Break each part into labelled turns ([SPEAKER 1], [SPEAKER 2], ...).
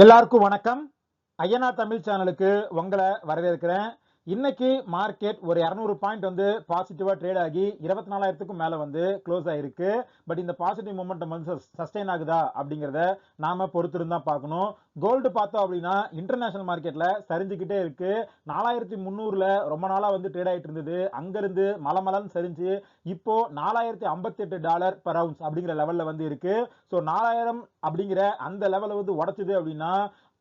[SPEAKER 1] எல்லாருக்கும் வணக்கம். ஐயனா தமிழ் சேனலுக்கு உங்களை வரவேற்கிறேன். இன்னைக்கு மார்க்கெட் ஒரு 200 பாயிண்ட் வந்து பாசிட்டிவா ட்ரேட் ஆகி 24,000க்கும் மேல வந்து க்ளோஸ் ஆயிருக்கு. பட் இந்த பாசிட்டிவ் மொமெண்டம் வந்து சஸ்டெயின் ஆகுதா அப்படிங்கிறத நாம பொறுத்திருந்தா பார்க்கணும். கோல்டு பார்த்தோம் அப்படின்னா இன்டர்நேஷனல் மார்க்கெட்ல சரிஞ்சுக்கிட்டே இருக்கு. 4,300ல ரொம்ப நாளா வந்து ட்ரேட் ஆயிட்டு இருந்தது. அங்கிருந்து மலமலன்னு சரிஞ்சு இப்போ $4,058 பெர் அவுன்ஸ் அப்படிங்கிற லெவல்ல வந்து இருக்கு. ஸோ 4,000 அப்படிங்கிற அந்த லெவலை வந்து உடைச்சது அப்படின்னா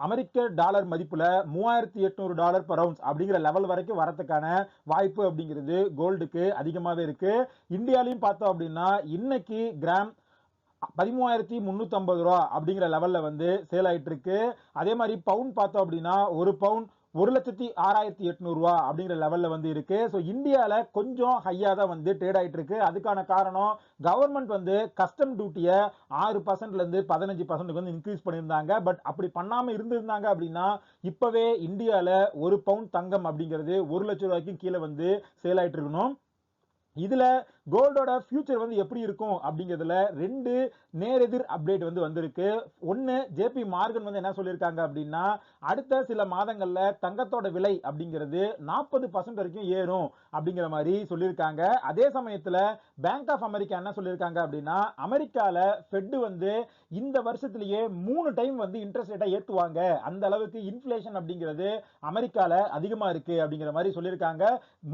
[SPEAKER 1] அமெரிக்க டாலர் மதிப்புல $3,800 பெர் அவுன்ஸ் அப்படிங்கிற லெவல் வரைக்கும் வரதுக்கான வாய்ப்பு அப்படிங்கிறது கோல்டுக்கு அதிகமாவே இருக்கு. இந்தியாலையும் பார்த்தோம் அப்படின்னா இன்னைக்கு கிராம் 13,350 ரூபா அப்படிங்கிற லெவல்ல வந்து சேல் ஆயிட்டு இருக்கு. அதே மாதிரி பவுன் பார்த்தோம் அப்படின்னா ஒரு பவுன் 1,06,800 ரூபா அப்படிங்கிற லெவல்ல வந்து இருக்கு. ஸோ இந்தியால கொஞ்சம் ஹையா தான் வந்து ட்ரேட் ஆயிட்டு இருக்கு. அதுக்கான காரணம் கவர்மெண்ட் வந்து கஸ்டம் டியூட்டியை 6%ல இருந்து 15% வந்து இன்க்ரீஸ் பண்ணியிருந்தாங்க. பட் அப்படி பண்ணாம இருந்திருந்தாங்க அப்படின்னா இப்பவே இந்தியால ஒரு பவுன் தங்கம் அப்படிங்கிறது 1,00,000 ரூபாய்க்கும் கீழே வந்து சேல் ஆயிட்டு இருக்கணும். இதுல கோல்டோட ஃபியூச்சர் வந்து எப்படி இருக்கும் அப்படிங்கிறதுல ரெண்டு நேரெதிர் அப்டேட் வந்து வந்திருக்கு. ஒன்னு ஜேபி மார்கன் வந்து என்ன சொல்லியிருக்காங்க அப்படின்னா அடுத்த சில மாதங்கள்ல தங்கத்தோட விலை அப்படிங்கிறது 40% வரைக்கும் ஏறும் அப்படிங்கிற மாதிரி சொல்லியிருக்காங்க. அதே சமயத்துல பேங்க் ஆஃப் அமெரிக்கா என்ன சொல்லியிருக்காங்க அப்படின்னா அமெரிக்கால ஃபெட் வந்து இந்த வருஷத்திலேயே 3 டைம் வந்து இன்ட்ரெஸ்ட் ரேட்டை ஏத்துவாங்க. அந்த அளவுக்கு இன்ஃபிளேஷன் அப்படிங்கிறது அமெரிக்கால அதிகமா இருக்கு அப்படிங்கிற மாதிரி சொல்லியிருக்காங்க.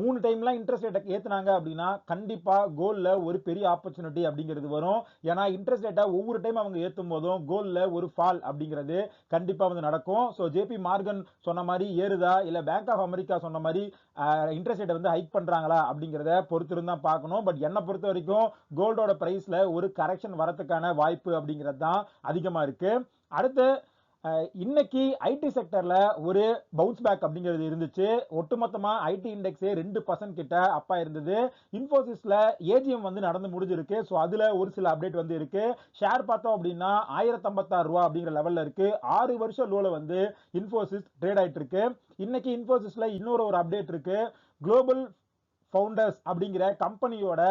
[SPEAKER 1] 3 டைம்லாம் இன்ட்ரெஸ்ட் ரேட்டை ஏத்துனாங்க அப்படின்னா கண்டிப்பா கோல்ட்ல ஒரு பெரிய ஆப்பர்ச்சுனிட்டி அப்படிங்கிறது வரும். ஏன்னா இன்ட்ரெஸ்ட் ரேட்டை ஒவ்வொரு டைம் அவங்க ஏத்தும் போதும் கோல்ட்ல ஒரு ஃபால் அப்படிங்கிறது கண்டிப்பா வந்து நடக்கும். ஸோ ஜேபி மார்கன் சொன்ன மாதிரி ஏறுதா இல்ல பேங்க் ஆஃப் அமெரிக்கா சொன்ன மாதிரி இன்ட்ரெஸ்ட் ரேட்டை வந்து ஹைக் பண்றாங்களா அப்படிங்கிறத பொறுத்திருந்தா பார்க்கணும். பட் என்னை பொறுத்த வரைக்கும் கோல்டோட பிரைஸ்ல ஒரு கரெக்ஷன் வரதுக்கான வாய்ப்பு அப்படிங்கிறது தான் அதிகமா இருக்கு. அடுத்து இன்னைக்கு ஐடி செக்டர்ல ஒரு பவுன்ஸ் பேக் அப்படிங்கிறது இருந்துச்சு. ஒட்டுமொத்தமா ஐடி இண்டெக்ஸே 2% கிட்ட அப்பா இருந்தது. இன்ஃபோசிஸ்ல ஏஜிஎம் வந்து நடந்து முடிஞ்சிருக்கு. ஸோ அதுல ஒரு சில அப்டேட் வந்து இருக்கு. ஷேர் பார்த்தோம் அப்படின்னா 1,056 ரூபா அப்படிங்கிற லெவல்ல இருக்கு. 6 வருஷம் லோல வந்து இன்ஃபோசிஸ் ட்ரேட் ஆயிட்டு இருக்கு. இன்னைக்கு இன்ஃபோசிஸ்ல இன்னொரு அப்டேட் இருக்கு. குளோபல் ஃபவுண்டர்ஸ் அப்படிங்கிற கம்பெனியோட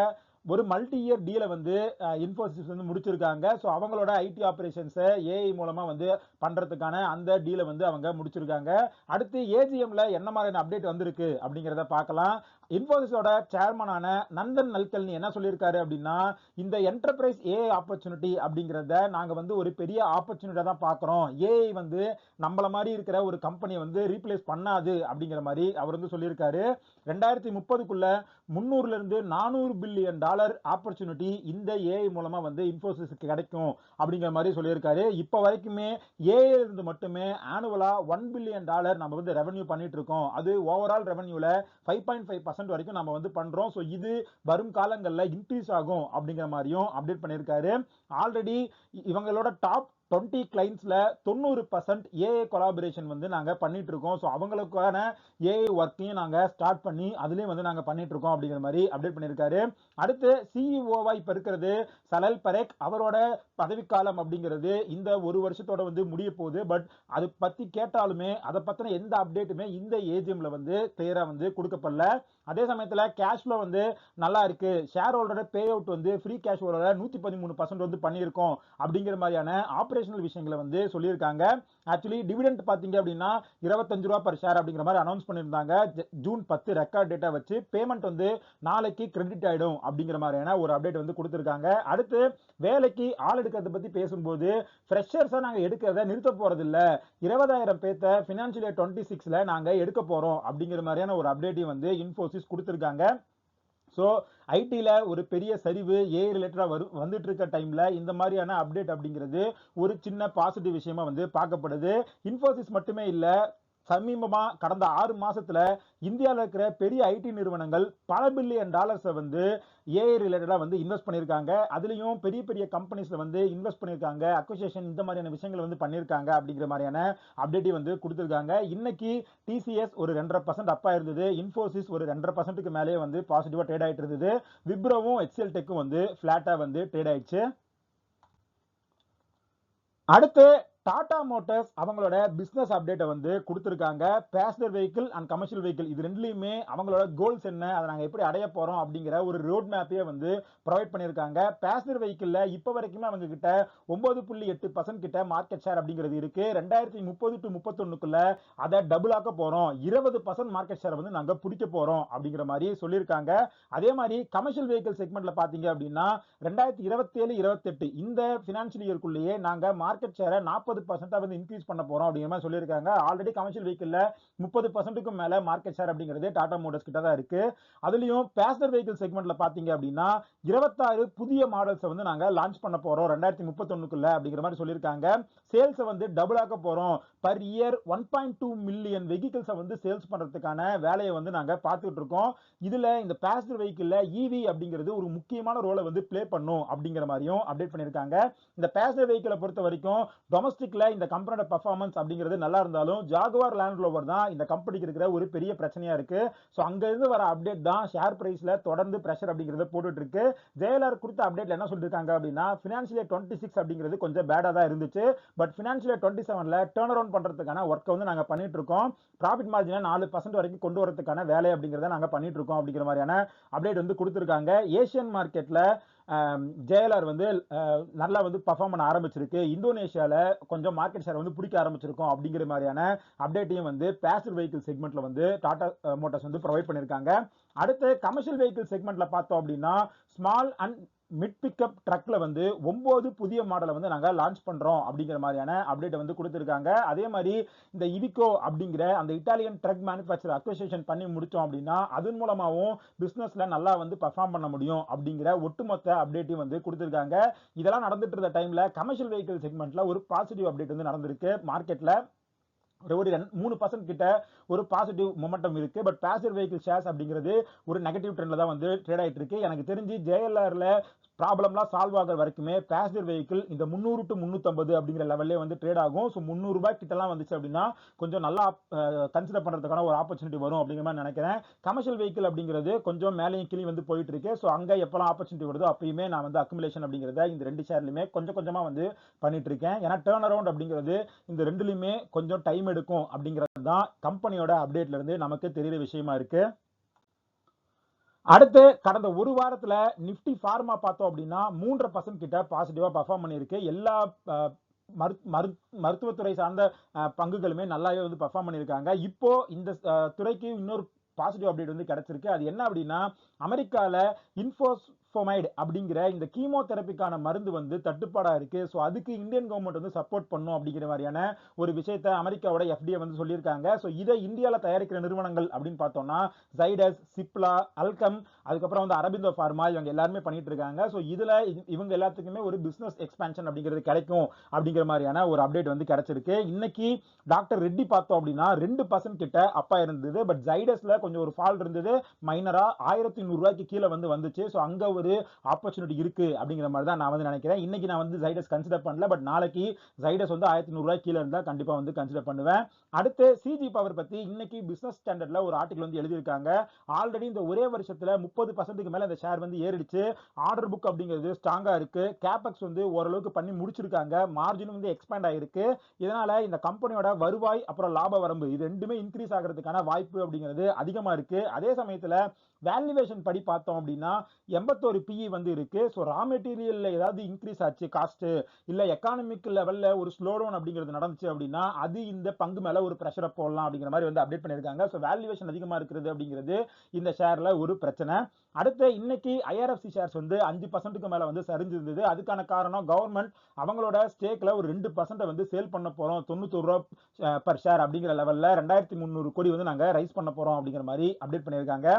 [SPEAKER 1] ஒரு மல்டி இயர் டீலை வந்து இன்ஃபோசிஸ் வந்து முடிச்சிருக்காங்க. ஸோ அவங்களோட ஐடி ஆபரேஷன்ஸை ஏஐ மூலமா வந்து பண்றதுக்கான அந்த டீலை வந்து அவங்க முடிச்சிருக்காங்க. அடுத்து ஏஜிஎம்ல என்ன மாதிரியான அப்டேட் வந்திருக்கு அப்படிங்கிறத பார்க்கலாம். இன்ஃபோசிஸோட சேர்மனான நந்தன் நல்கல்னி என்ன சொல்லியிருக்காரு அப்படின்னா இந்த என்டர்பிரைஸ் ஏஐ ஆப்பர்ச்சுனிட்டி அப்படிங்கிறத நாங்க வந்து ஒரு பெரிய ஆப்பர்ச்சுனிட்டியா தான் பார்க்கிறோம். ஏஐ வந்து நம்மள மாதிரி இருக்கிற ஒரு கம்பெனியை வந்து ரீப்ளேஸ் பண்ணாது அப்படிங்கிற மாதிரி அவர் வந்து சொல்லியிருக்காரு. 2030க்குள்ள 300ல இருந்து 400 பில்லியன் டாலர் ஆப்பர்ச்சுனிட்டி இந்த ஏஐ மூலமா வந்து இன்ஃபோசிஸ்க்கு கிடைக்கும் அப்படிங்கிற மாதிரி சொல்லியிருக்காரு. இப்போ வரைக்குமே ஏஐ இருந்து மட்டுமே ஆனுவலா $1 பில்லியன் நம்ம வந்து ரெவன்யூ பண்ணிட்டு இருக்கோம். அது ஓவரால் ரெவன்யூல 5.5% வரைக்கும் நம்ம வந்து பண்றோம். ஸோ இது வரும் காலங்களில் இன்க்ரீஸ் ஆகும் அப்படிங்கிற மாதிரியும் அப்டேட் பண்ணியிருக்காரு. ஆல்ரெடி இவங்களோட டாப் 20 கிளைண்ட்ஸ்ல 90% ஏஐ கொலாபரேஷன் வந்து நாங்க பண்ணிட்டு இருக்கோம். ஸோ அவங்களுக்கான ஏஐ ஒர்க்கையும் நாங்க ஸ்டார்ட் பண்ணி அதுலயும் வந்து நாங்க பண்ணிட்டு இருக்கோம் அப்படிங்கிற மாதிரி அப்டேட் பண்ணியிருக்காரு. அடுத்து சிஇஓவா இப்ப இருக்கிறது சலல் பரேக். அவரோட பதவிக்காலம் அப்படிங்கிறது இந்த ஒரு வருஷத்தோட வந்து முடிய போகுது. பட் அது பத்தி கேட்டாலுமே அதை பத்தின எந்த அப்டேட்டுமே இந்த ஏஜிஎம்ல வந்து கிளியரா வந்து கொடுக்கப்படல. அதே சமயத்துல கேஷ் ஃப்ளோ வந்து நல்லா இருக்கு. ஷேர் ஹோல்டரோட பே அவுட் வந்து ஃப்ரீ கேஷ் ஃப்ளோல 113% வந்து பண்ணியிருக்கோம் அப்படிங்கிற மாதிரியான ஆபரேஷனல் விஷயங்களை வந்து சொல்லியிருக்காங்க. ஆக்சுவலி டிவிடெண்ட் பாத்தீங்க அப்படின்னா 25 ரூபா பர் ஷேர் அப்படிங்கிற மாதிரி அனௌன்ஸ் பண்ணியிருந்தாங்க. ஜூன் 10 ரெக்கார்ட் டேட்டா வச்சு பேமெண்ட் வந்து நாளைக்கு கிரெடிட் ஆயிடும் அப்படிங்கிற மாதிரியான ஒரு அப்டேட் வந்து கொடுத்திருக்காங்க. அடுத்து வேலைக்கு ஆள் எடுக்கிறத பத்தி பேசும்போது ஃப்ரெஷர்ஸை நாங்க எடுக்கிறத நிறுத்த போறது இல்ல, 20,000 பேர்த்த பினான்சியல் இயர் 26ல நாங்க எடுக்க போறோம் அப்படிங்கிற மாதிரியான ஒரு அப்டேட்டையும் வந்து இன்ஃபோசிஸ் கொடுத்திருக்காங்க. ஸோ ஐடியில் ஒரு பெரிய சரிவு ஏஐ ரிலேட்டடாக வந்துட்டு இருக்க டைம்ல இந்த மாதிரியான அப்டேட் அப்படிங்கிறது ஒரு சின்ன பாசிட்டிவ் விஷயமா வந்து பார்க்கப்படுது. இன்ஃபோசிஸ் மட்டுமே இல்லை, சமீபமா கடந்த 6 மாசத்துல இந்தியாவில் இருக்கிற பெரிய ஐடி நிறுவனங்கள் பல பில்லியன் டாலர்ஸை வந்து ஏஐ ரிலேட்டடா வந்து இன்வெஸ்ட் பண்ணியிருக்காங்க. அதுலயும் பெரிய பெரிய கம்பெனிஸ்ல வந்து இன்வெஸ்ட் பண்ணியிருக்காங்க. அக்விசிஷன் இந்த மாதிரியான விஷயங்கள் வந்து பண்ணியிருக்காங்க அப்படிங்கிற மாதிரியான அப்டேட் வந்து கொடுத்திருக்காங்க. இன்னைக்கு டிசிஎஸ் ஒரு 2.5% அப்பா இருந்தது. இன்ஃபோசிஸ் ஒரு 2.5%க்கு மேலே வந்து பாசிட்டிவா ட்ரேட் ஆயிட்டு இருந்தது. விப்ரோவும் எக்ஸெல் டெக்கும் வந்து பிளாட்டா வந்து ட்ரேட் ஆயிடுச்சு. அடுத்து டாடா மோட்டார்ஸ் அவங்களோட பிசினஸ் அப்டேட்டை வந்து கொடுத்துருக்காங்க. Passenger vehicle and commercial vehicle இது ரெண்டுலையுமே அவங்களோட கோல்ஸ் என்ன, அதை நாங்கள் எப்படி அடைய போறோம் அப்படிங்கிற ஒரு ரோட் மேப்பையே வந்து ப்ரொவைட் பண்ணியிருக்காங்க. பேசஞ்சர் வெஹிக்கிள்ல இப்போ வரைக்குமே அவங்க கிட்ட 9.8% கிட்ட மார்க்கெட் ஷேர் அப்படிங்கிறது இருக்கு. 2030 to 31க்குள்ள அதை டபுள் ஆக்க போறோம், 20% மார்க்கெட் ஷேர் வந்து நாங்க பிடிக்க போறோம் அப்படிங்கிற மாதிரி சொல்லியிருக்காங்க. அதே மாதிரி கமர்ஷியல் வெஹிக்கிள் செக்மெண்ட்ல பாத்தீங்க அப்படின்னா 2027-28 இந்த பினான்சியல் இயர்க்குள்ளேயே நாங்க மார்க்கெட் ஷேரை 40% வந்து இன்க்ரீஸ் பண்ண போறோம் அப்படிங்கிற மாதிரி சொல்லியிருக்காங்க. ஆல்ரெடி கமர்ஷியல் வெஹிக்கிள்ல 30%க்கும் மேல மார்க்கெட் ஷேர் அப்படிங்கிறது டாடா மோட்டார்ஸ் கிட்ட தான் இருக்கு. அதுலயும் பேசஞ்சர் வெஹிக்கிள் செக்மெண்ட்ல பாத்தீங்க அப்படின்னா 26 புதிய மாடல்ஸ் வந்து நாங்க லான்ச் பண்ண போறோம் 2031க்குள்ள அப்படிங்கிற மாதிரி சொல்லியிருக்காங்க. சேல்ஸ் வந்து டபுள் ஆக்க போறோம். பர் இயர் 1.2 மில்லியன் வெஹிக்கிள்ஸை வந்து சேல்ஸ் பண்றதுக்கான வேலையை வந்து நாங்க பார்த்துட்டு இருக்கோம். இதுல இந்த பேசஞ்சர் வெஹிக்கிள்ல ஈவி அப்படிங்கிறது ஒரு முக்கியமான ரோலை வந்து பிளே பண்ணும் அப்படிங்கிற மாதிரியும் அப்டேட் பண்ணியிருக்காங்க. இந்த பேசஞ்சர் வெஹிக்கிளை பொறுத்த வரைக்கும் டொமஸ்டிக்ல இந்த கம்பெனியோட பர்ஃபார்மன்ஸ் அப்படிங்கிறது நல்லா இருந்தாலும் ஜாகுவார் லேண்ட் ரோவர் தான் இந்த கம்பெனிக்கு இருக்கிற ஒரு பெரிய பிரச்சனையா இருக்கு. ஸோ அங்க இருந்து வர அப்டேட் தான் ஷேர் பிரைஸ்ல தொடர்ந்து பிரஷர் அப்படிங்கிறத போட்டுட்டு இருக்கு. ஜெயலர் கொடுத்த அப்டேட்ல என்ன சொல்லிருக்காங்க அப்படின்னா பினான்சியல் 26 அப்படிங்கிறது கொஞ்சம் பேடா தான் இருந்துச்சு. பட் பினான்சியல் 27ல டர்ன் அரவுண்ட் பண்றதுக்கான ஒர்க்கை வந்து நாங்க பண்ணிட்டு இருக்கோம். ப்ராஃபிட் மார்ஜினை 4% வரைக்கும் கொண்டு வரதுக்கான வேலை அப்படிங்கிறத நாங்க பண்ணிட்டு இருக்கோம் அப்படிங்கிற மாதிரியான அப்டேட் வந்து கொடுத்திருக்காங்க. ஏசியன் மார்க்கெட்ல ஜேஎல்ஆர் வந்து நல்லா வந்து பர்ஃபார்ம் பண்ண ஆரம்பிச்சிருக்கு. இந்தோனேஷியால கொஞ்சம் மார்க்கெட் ஷேர் வந்து பிடிக்க ஆரம்பிச்சிருக்கும் அப்படிங்கிற மாதிரியான அப்டேட்டையும் வந்து பேசஞ்சர் வெஹிக்கிள் செக்மெண்ட்ல வந்து டாடா மோட்டார்ஸ் வந்து ப்ரொவைட் பண்ணியிருக்காங்க. அடுத்து கமர்ஷியல் வெஹிக்கிள் செக்மெண்ட்ல பார்த்தோம் அப்படின்னா ஸ்மால் அண்ட் மிட் பிக்கப் ட்ரக்ல வந்து 9 புதிய மாடலை வந்து நாங்க லான்ச் பண்றோம் அப்படிங்கிற மாதிரியான அப்டேட் வந்து கொடுத்திருக்காங்க. அதே மாதிரி இந்த இவிகோ அப்படிங்கிற அந்த இட்டாலியன் ட்ரக் மேனுஃபேக்சர் அக்விசிஷன் பண்ணி முடிச்சோம் அப்படின்னா அதன் மூலமாவும் பிசினஸ்ல நல்லா வந்து பர்ஃபார்ம் பண்ண முடியும் அப்படிங்கிற ஒட்டுமொத்த அப்டேட்டையும் வந்து கொடுத்திருக்காங்க. இதெல்லாம் நடந்துட்டு இருந்த டைம்ல கமர்ஷியல் வெஹிக்கிள் செக்மெண்ட்ல ஒரு பாசிட்டிவ் அப்டேட் வந்து நடந்திருக்கு. மார்க்கெட்ல ஒரு 3% கிட்ட ஒரு பாசிட்டிவ் மொமெண்டம் இருக்கு. பட் பேசஞ்சர் வெஹிக்கிள் ஷேர்ஸ் அப்படிங்கிறது ஒரு நெகட்டிவ் ட்ரெண்ட்ல தான் வந்து ட்ரேட் ஆயிட்டு இருக்கு. எனக்கு தெரிஞ்சு ஜேஎல்ஆர்ல ப்ராப்ளம்லாம் சால்வ் ஆகிற வரைக்குமே பேசஞ்சர் வெஹிக்கிள் இந்த 300 to 350 அப்படிங்கிற லெவல்லே வந்து ட்ரேட் ஆகும். ஸோ 300 ரூபாய் கிட்டலாம் வந்துச்சு அப்படின்னா கொஞ்சம் நல்லா கன்சிடர் பண்றதுக்கான ஒரு ஆப்பர்ச்சுனிட்டி வரும் அப்படிங்கிற மாதிரி நினைக்கிறேன். கமர்ஷியல் வெஹிக்கிள் அப்படிங்கிறது கொஞ்சம் மேலேயும் கீழே வந்து போயிட்டு இருக்கு. ஸோ அங்க எப்பெல்லாம் ஆப்பர்ச்சுனிட்டி வருதோ அப்பயுமே நான் வந்து அக்குமுலேஷன் அப்படிங்கிறத இந்த ரெண்டு ஷேர்லையுமே கொஞ்சம் கொஞ்சமா வந்து பண்ணிட்டு இருக்கேன். ஏன்னா டேர்ன் அரவுண்ட் அப்படிங்கிறது இந்த ரெண்டுலையுமே கொஞ்சம் டைம் எடுக்கும் அப்படிங்கிறது தான் கம்பெனியோட அப்டேட்ல இருந்து நமக்கு தெரியுற விஷயமா இருக்கு. அடுத்து கடந்த ஒரு வாரத்துல நிப்டி ஃபார்மா பார்த்தோம் அப்படின்னா 3% கிட்ட பாசிட்டிவா பர்ஃபார்ம் பண்ணியிருக்கு. எல்லா மருத்துவத்துறை சார்ந்த பங்குகளுமே நல்லாவே வந்து பர்ஃபார்ம் பண்ணியிருக்காங்க. இப்போ இந்த துறைக்கு இன்னொரு பாசிட்டிவ் அப்டேட் வந்து கிடைச்சிருக்கு. அது என்ன அப்படின்னா அமெரிக்கால இன்ஃபோஸ்போமைடு அப்படிங்கிற இந்த கீமோதெரபிக்கான மருந்து வந்து தட்டுப்பாடா இருக்கு. ஸோ அதுக்கு இந்தியன் கவர்மெண்ட் வந்து சப்போர்ட் பண்ணும் அப்படிங்கிற மாதிரியான ஒரு விஷயத்தை அமெரிக்காவோட FDA வந்து சொல்லியிருக்காங்க. ஸோ இதை இந்தியாவில் தயாரிக்கிற நிறுவனங்கள் அப்படின்னு பார்த்தோம்னா ஜைடஸ், சிப்லா, அல்கம், அதுக்கப்புறம் வந்து அரபிந்தோ ஃபார்மா இவங்க எல்லாருமே பண்ணிட்டு இருக்காங்க. ஸோ இதுல இவங்க எல்லாத்துக்குமே ஒரு பிசினஸ் எக்ஸ்பான்ஷன் அப்படிங்கிறது கிடைக்கும் அப்படிங்கிற மாதிரியான ஒரு அப்டேட் வந்து கிடைச்சிருக்கு. இன்னைக்கு டாக்டர் ரெட்டி பார்த்தோம் அப்படின்னா 2% கிட்ட அப்பா இருந்தது. பட் ஜைடஸ்ல கொஞ்சம் ஒரு ஃபால் இருந்தது. மைனரா 1100 ரூபாய்க்கு கீழே வந்து வந்துச்சு. ஸோ அங்க ஒரு ஆப்பர்ச்சுனிட்டி இருக்கு அப்படிங்கிற மாதிரி தான் நான் வந்து நினைக்கிறேன். இன்னைக்கு நான் வந்து ஜைடஸ் கன்சிடர் பண்ணல. பட் நாளைக்கு ஜைடஸ் வந்து 1100 ரூபாய் கீழே இருந்தா கண்டிப்பா வந்து கன்சிடர் பண்ணுவேன். அடுத்து சிஜி பவர் பத்தி இன்னைக்கு பிசினஸ் ஸ்டாண்டர்ட்ல ஒரு ஆர்டிகல் வந்து எழுதியிருக்காங்க. ஆல்ரெடி இந்த ஒரே வருஷத்துல 30% மேல இந்த ஷேர் வந்து ஏறிடுச்சு. ஆர்டர் புக் அப்படிங்கிறது ஸ்ட்ராங்கா இருக்கு. கேபெக்ஸ் வந்து ஓரளவுக்கு பண்ணி முடிச்சிருக்காங்க. மார்ஜின் வந்து எக்ஸ்பேண்ட் ஆயிருக்கு. இதனால இந்த கம்பெனியோட வருவாய் அப்புறம் லாப வரம்பு இது ரெண்டுமே இன்க்ரீஸ் ஆகிறதுக்கான வாய்ப்பு அப்படிங்கிறது அதிகமா இருக்கு. அதே சமயத்துல வேல்யூவேஷன் படி பார்த்தோம் அப்படின்னா 81 PE வந்து இருக்கு. ஸோ ரா மெட்டீரியல்ல ஏதாவது இன்க்ரீஸ் ஆச்சு காஸ்ட், இல்ல எக்கானமிக் லெவல்ல ஒரு ஸ்லோ டவுன் அப்படிங்கிறது நடந்துச்சு அப்படின்னா அது இந்த பங்கு மேல ஒரு பிரஷரை போடலாம் அப்படிங்கிற மாதிரி வந்து அப்டேட் பண்ணியிருக்காங்க. ஸோ வேல்யூவேஷன் அதிகமா இருக்கிறது அப்படிங்கிறது இந்த ஷேர்ல ஒரு பிரச்சனை. அடுத்து இன்னைக்கு IRFC ஷேர்ஸ் வந்து 5%க்கு மேல வந்து சரிஞ்சிருந்தது. அதுக்கான காரணம் கவர்மெண்ட் அவங்களோட ஸ்டேக்ல ஒரு 2% வந்து சேல் பண்ண போறோம் 91 ரூபாய் பர் ஷேர் அப்படிங்கிற லெவல்ல 2300 கோடி வந்து நாங்க ரைஸ் பண்ண போறோம் அப்படிங்கிற மாதிரி அப்டேட் பண்ணியிருக்காங்க.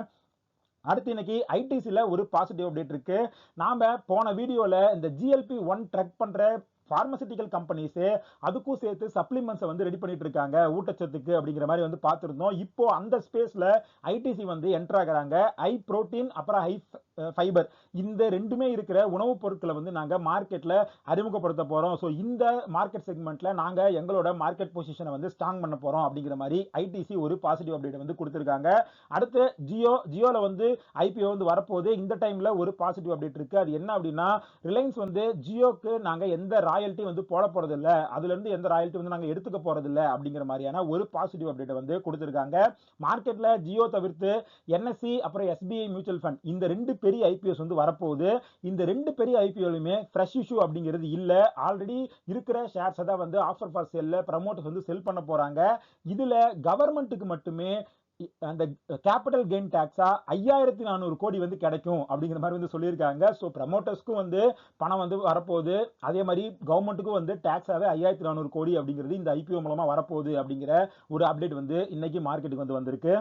[SPEAKER 1] அடுத்து இன்னைக்கு ஐடிசில ஒரு பாசிட்டிவ் அப்டேட் இருக்கு. நாம போன வீடியோல இந்த GLP-1 ட்ரக் பண்ற பார்மசிட்டிக்கல் கம்பெனிஸ் அதுக்கும் சேர்த்து சப்ளிமெண்ட்ஸ் வந்து ரெடி பண்ணிட்டு இருக்காங்க ஊட்டச்சத்துக்கு அப்படிங்கிற மாதிரி வந்து பார்த்திருந்தோம். இப்போ அந்த ஸ்பேஸ்ல ஐடிசி வந்து என்டர் ஆகுறாங்க. ஹை புரோட்டீன் அப்புறம் ஹை ஃபைபர் இந்த ரெண்டுமே இருக்கிற உணவுப் பொருட்களை வந்து நாங்க மார்க்கெட்ல அறிமுகப்படுத்த போறோம். ஸோ இந்த மார்க்கெட் செக்மெண்ட்ல நாங்க எங்களோட மார்க்கெட் பொசிஷனை வந்து ஸ்ட்ராங் பண்ண போறோம் அப்படிங்கிற மாதிரி ஐடிசி ஒரு பாசிட்டிவ் அப்டேட் வந்து கொடுத்திருக்காங்க. அடுத்து ஜியோல வந்து IPO வந்து வரப்போகுது. இந்த டைம்ல ஒரு பாசிட்டிவ் அப்டேட் இருக்கு. அது என்ன அப்படின்னா ரிலையன்ஸ் வந்து ஜியோக்கு நாங்க எந்த ரா ராயல்ட்டி வந்து போட போறது இல்ல, அதுல இருந்து எந்த ராயல்ட்டி வந்து நாங்க எடுத்துக்க போறது இல்ல அப்படிங்கிற மாதிரியான ஒரு பாசிட்டிவ் அப்டேட் வந்து கொடுத்திருக்காங்க. மார்க்கெட்ல ஜியோ தவிர்த்து என்எஸ்சி அப்புறம் எஸ்பிஐ மியூச்சுவல் ஃபண்ட் இந்த ரெண்டு பெரிய ஐபிஓஸ் வந்து வரப்போகுது. இந்த ரெண்டு பெரிய ஐபிஓலுமே ஃப்ரெஷ் இஷ்யூ அப்படிங்கிறது இல்ல, ஆல்ரெடி இருக்கிற ஷேர்ஸ் தான் வந்து ஆஃபர் ஃபார் செல்ல ப்ரமோட்டர்ஸ் வந்து செல் பண்ண போறாங்க. இதுல கவர்மெண்ட்டுக்கு மட்டுமே அந்த கேபிட்டல் கெயின் டாக்ஸா 5400 கோடி வந்து கிடைக்கும் அப்படிங்கிற மாதிரி வந்து சொல்லியிருக்காங்க. ஸோ ப்ரமோட்டர்ஸ்க்கும் வந்து பணம் வந்து வரப்போகுது, அதே மாதிரி கவர்மெண்ட்டுக்கும் வந்து டாக்ஸாவே 5400 கோடி அப்படிங்கிறது இந்த ஐபிஓ மூலமா வரப்போகுது அப்படிங்கிற ஒரு அப்டேட் வந்து இன்னைக்கு மார்க்கெட்டுக்கு வந்து வந்திருக்கு.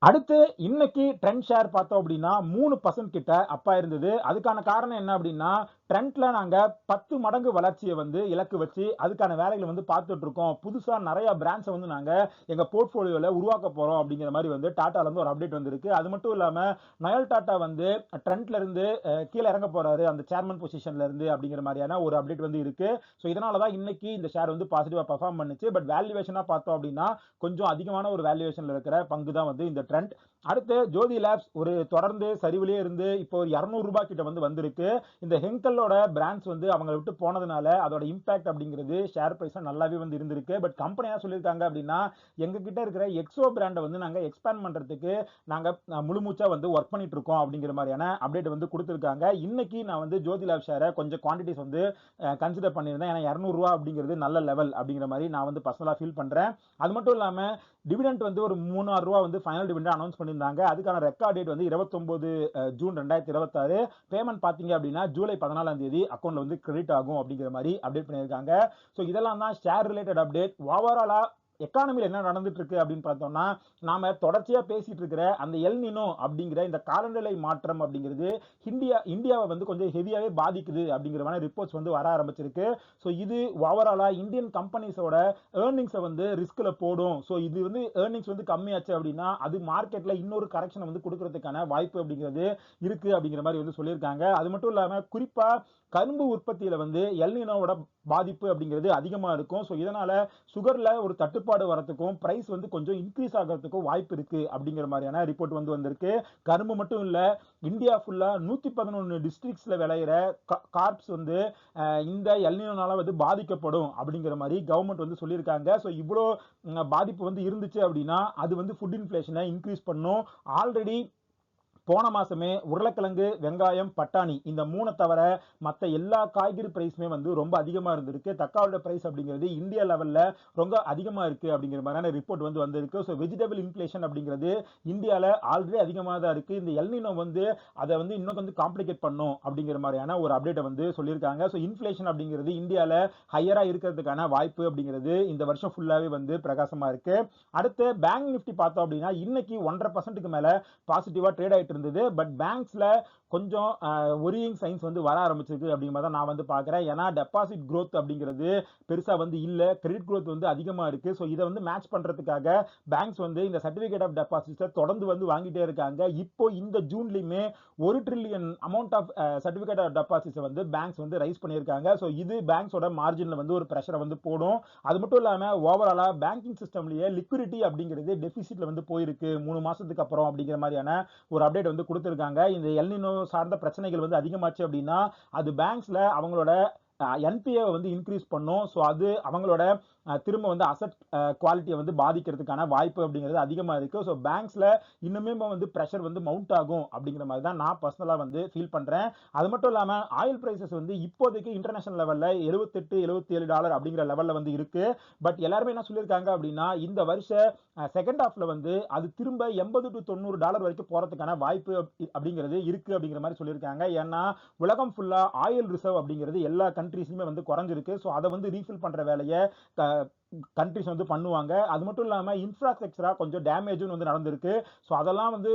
[SPEAKER 1] அடுத்து இன்னைக்கு ட்ரெண்ட் ஷேர் பார்த்தோம் அப்படின்னா 3% கிட்ட அப்பா இருந்தது. அதுக்கான காரணம் என்ன அப்படின்னா, ட்ரெண்ட்ல நாங்க 10 மடங்கு வளர்ச்சியை வந்து இலக்கு வச்சு அதுக்கான வேலைகளை வந்து பார்த்துட்டு இருக்கோம். புதுசா நிறைய பிராண்ட்ஸை வந்து நாங்க எங்க போர்ட்ஃபோலியோல உருவாக்க போறோம் அப்படிங்கிற மாதிரி வந்து டாட்டால இருந்து ஒரு அப்டேட் வந்திருக்கு. அது மட்டும் இல்லாம நயல் டாட்டா வந்து ட்ரெண்ட்ல இருந்து கீழே இறங்க போறாரு அந்த சேர்மன் பொசிஷன்ல இருந்து அப்படிங்கிற மாதிரியான ஒரு அப்டேட் வந்து இருக்கு. ஸோ இதனாலதான் இன்னைக்கு இந்த ஷேர் வந்து பாசிட்டிவா பெர்ஃபார்ம் பண்ணுச்சு. பட் வேல்யூவேஷனா பார்த்தோம் அப்படின்னா கொஞ்சம் அதிகமான ஒரு வேல்யூவேஷன்ல இருக்கிற பங்கு தான் வந்து இந்த ட்ரெண்ட். அடுத்து ஜோதி லேப்ஸ் ஒரு தொடர்ந்து சரிவிலே இருந்து இப்போ ஒரு 200 ரூபாய் கிட்ட வந்து வந்திருக்கு. இந்த ஹெங்கலோட பிராண்ட்ஸ் வந்து அவங்க விட்டு போனதுனால அதோட இம்பாக்ட் அப்படிங்கிறது ஷேர் பிரைஸ்ல நல்லாவே வந்து இருந்திருக்கு. பட் கம்பெனி என்ன சொல்லியிருக்காங்க அப்படின்னா, எங்க கிட்ட இருக்கிற எக்ஸோ பிராண்டை வந்து நாங்க எக்ஸ்பேண்ட் பண்றதுக்கு நாங்க முழுமூச்சா வந்து ஒர்க் பண்ணிட்டு இருக்கோம் அப்படிங்கிற மாதிரியான அப்டேட் வந்து கொடுத்திருக்காங்க. இன்னைக்கு நான் வந்து ஜோதி லேப் ஷேரை கொஞ்சம் குவான்டிட்டிஸ் வந்து கன்சிடர் பண்ணியிருந்தேன். ஏன்னா 200 ரூபாய் அப்படிங்கிறது நல்ல லெவல் அப்படிங்கிற மாதிரி நான் வந்து பர்சனலா ஃபீல் பண்றேன். அது மட்டும் இல்லாம டிவிடெண்ட் வந்து ஒரு 3000 ரூபாய் வந்து ஃபைனல் டிவிடெண்ட் அனௌன்ஸ் பண்ணியிருந்தாங்க. அதுக்கான ரெக்கார்ட் டேட் வந்து 29 ஜூன் 2026. பேமெண்ட் பாத்தீங்க அப்படின்னா ஜூலை 14ஆம் தேதி அக்கௌண்ட்ல வந்து கிரெடிட் ஆகும் அப்படிங்கிற மாதிரி அப்டேட் பண்ணியிருக்காங்க. ஸோ இதெல்லாம் தான் ஷேர் ரிலேட்டட் அப்டேட். ஓவராலா எக்கானமில என்ன நடந்துட்டு இருக்கு அப்படின்னு பார்த்தோம்னா, நாம தொடர்ச்சியா பேசிட்டு இருக்கிற அந்த எல் நினோ அப்படிங்கிற இந்த காலநிலை மாற்றம் அப்படிங்கிறது இந்தியாவை வந்து கொஞ்சம் ஹெவியாவே பாதிக்குது அப்படிங்கிற மாதிரி ரிப்போர்ட்ஸ் வந்து வர ஆரம்பிச்சிருக்கு. ஸோ இது ஓவராலா இந்தியன் கம்பெனிஸோட ஏர்னிங்ஸை வந்து ரிஸ்க்ல போடும். ஸோ இது வந்து ஏர்னிங்ஸ் வந்து கம்மியாச்சு அப்படின்னா அது மார்க்கெட்ல இன்னொரு கரெக்ஷனை வந்து கொடுக்கறதுக்கான வாய்ப்பு அப்படிங்கிறது இருக்கு அப்படிங்கிற மாதிரி வந்து சொல்லியிருக்காங்க. அது மட்டும் இல்லாம குறிப்பா கரும்பு உற்பத்தியில வந்து எல் நினோவோட பாதிப்பு அப்படிங்கிறது அதிகமா இருக்கும். ஸோ இதனால சுகர்ல ஒரு தட்டுப்பாடு வரதுக்கும் பிரைஸ் வந்து கொஞ்சம் இன்க்ரீஸ் ஆகிறதுக்கும் வாய்ப்பு இருக்கு அப்படிங்கிற மாதிரியான ரிப்போர்ட் வந்து வந்திருக்கு. கரும்பு மட்டும் இல்ல, இந்தியா ஃபுல்லா 111 டிஸ்ட்ரிக்ட்ஸ்ல விளையிற கார்ப்ஸ் வந்து இந்த எல் நினோனால வந்து பாதிக்கப்படும் அப்படிங்கிற மாதிரி கவர்மெண்ட் வந்து சொல்லியிருக்காங்க. ஸோ இவ்வளோ பாதிப்பு வந்து இருந்துச்சு அப்படின்னா அது வந்து ஃபுட் இன்ஃபிளேஷனை இன்க்ரீஸ் பண்ணும். ஆல்ரெடி போன மாசமே உருளைக்கிழங்கு, வெங்காயம், பட்டாணி இந்த 3 தவிர மற்ற எல்லா காய்கறி பிரைஸுமே வந்து ரொம்ப அதிகமா இருந்திருக்கு. தக்காளியோட பிரைஸ் அப்படிங்கிறது இந்தியா லெவல்ல ரொம்ப அதிகமா இருக்கு அப்படிங்கிற மாதிரியான ரிப்போர்ட் வந்து வந்திருக்கு. ஸோ வெஜிடபிள் இன்ஃபிளேஷன் அப்படிங்கிறது இந்தியாவில் ஆல்ரெடி அதிகமாக தான் இருக்கு. இந்த எல் நினோ வந்து அதை வந்து இன்னும் வந்து காம்ப்ளிகேட் பண்ணும் அப்படிங்கிற மாதிரியான ஒரு அப்டேட்டை வந்து சொல்லியிருக்காங்க. ஸோ இன்ஃபிளேஷன் அப்படிங்கிறது இந்தியாவில் ஹையரா இருக்கிறதுக்கான வாய்ப்பு அப்படிங்கிறது இந்த வருஷம் ஃபுல்லாவே வந்து பிரகாசமா இருக்கு. அடுத்து பேங்க் நிஃப்டி பார்த்தோம் அப்படின்னா இன்னைக்கு 1.5% மேல பாசிட்டிவா ட்ரேட் ஆயிட்டு இருந்தது. பட் பேங்க்ஸ்ல கொஞ்சம் ஒரியிங் சைன்ஸ் வந்து வர ஆரம்பிச்சிருக்கு அப்படிங்கிறத நான் வந்து பார்க்குறேன். ஏன்னா டெபாசிட் growth அப்படிங்கிறது பெருசா வந்து இல்ல, கிரெடிட் growth வந்து அதிகமா இருக்கு. ஸோ இதை வந்து மேட்ச் பண்றதுக்காக பேங்க்ஸ் வந்து இந்த சர்டிபிகேட் ஆஃப் டெபாசிட்ஸை தொடர்ந்து வந்து வாங்கிட்டே இருக்காங்க. இப்போ இந்த ஜூன்லயுமே 1 trillion amount of certificate of deposits வந்து பேங்க்ஸ் வந்து ரைஸ் பண்ணியிருக்காங்க. ஸோ இது பேங்க்ஸோட மார்ஜின்ல வந்து ஒரு ப்ரெஷரை வந்து போடும். அது மட்டும் இல்லாம ஓவராலா பேங்கிங் சிஸ்டம்லயே லிக்விடிட்டி அப்படிங்கிறது டெபிசிட்ல வந்து போயிருக்கு 3 மாசத்துக்கு அப்புறம் அப்படிங்கிற மாதிரியான ஒரு அப்டேட் வந்து கொடுத்திருக்காங்க. இந்த எல் நினோ சார்ந்த பிரச்சனைகள் வந்து அதிகமாச்சு அப்படின்னா அது பேங்க்ஸ்ல அவங்களோட என்பிஏ வந்து இன்க்ரீஸ் பண்ணும். ஸோ அது அவங்களோட திரும்ப வந்து அசட் குவாலிட்டியை வந்து பாதிக்கிறதுக்கான வாய்ப்பு அப்படிங்கிறது அதிகமா இருக்கு. ஸோ பேங்க்ஸ்ல இன்னுமே வந்து ப்ரெஷர் வந்து மவுண்ட் ஆகும் அப்படிங்கிற மாதிரி தான் நான் பர்சனலா வந்து ஃபீல் பண்றேன். அது மட்டும் இல்லாம ஆயில் பிரைசஸ் வந்து இப்போதைக்கு இன்டர்நேஷனல் லெவல்ல $78-77 அப்படிங்கிற லெவல்ல வந்து இருக்கு. பட் எல்லாருமே என்ன சொல்லியிருக்காங்க அப்படின்னா இந்த வருஷ செகண்ட் ஹாஃப்ல வந்து அது திரும்ப $80-90 வரைக்கும் போறதுக்கான வாய்ப்பு அப்படிங்கிறது இருக்கு அப்படிங்கிற மாதிரி சொல்லியிருக்காங்க. ஏன்னா உலகம் ஃபுல்லா ஆயில் ரிசர்வ் அப்படிங்கிறது எல்லா கண்ட்ரீஸ்லயுமே வந்து குறைஞ்சிருக்கு. ஸோ அதை வந்து ரீஃபில் பண்ற வேலையை கண்ட்ரிஸ் வந்து பண்ணுவாங்க. அது மட்டும் இல்லாம இன்ஃப்ராஸ்ட்ரக்சரா கொஞ்சம் டேமேஜும் வந்து நடந்திருக்கு. ஸோ அதெல்லாம் வந்து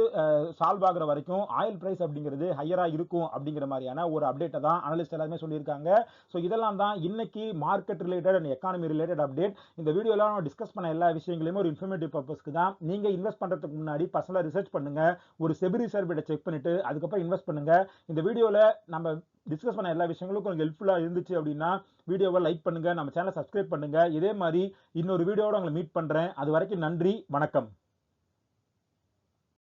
[SPEAKER 1] சால்வ் ஆகுற வரைக்கும் ஆயில் பிரைஸ் அப்படிங்கிறது ஹையரா இருக்கும் அப்படிங்கிற மாதிரியான ஒரு அப்டேட்டை தான் அனலிஸ்ட் எல்லாருமே சொல்லியிருக்காங்க. ஸோ இதெல்லாம் தான் இன்னைக்கு market related and economy related update. இந்த வீடியோல நம்ம டிஸ்கஸ் பண்ண எல்லா விஷயங்களையுமே ஒரு இன்ஃபர்மேட்டிவ் பர்பஸ்க்கு தான். நீங்க இன்வெஸ்ட் பண்றதுக்கு முன்னாடி பர்சனலா ரிசர்ச் பண்ணுங்க, ஒரு செபி ரிசர்வேட்டை செக் பண்ணிட்டு அதுக்கப்புறம் இன்வெஸ்ட் பண்ணுங்க. இந்த வீடியோல நம்ம டிஸ்கஸ் பண்ண எல்லா விஷயங்களும் கொஞ்சம் ஹெல்ப்ஃபுல்லா இருந்துச்சு அப்படின்னா வீடியோவை லைக் பண்ணுங்க, நம்ம சேனலை சப்ஸ்கிரைப் பண்ணுங்க. இதே மாதிரி இன்னொரு வீடியோவோட உங்களை மீட் பண்றேன். அது வரைக்கும் நன்றி, வணக்கம்.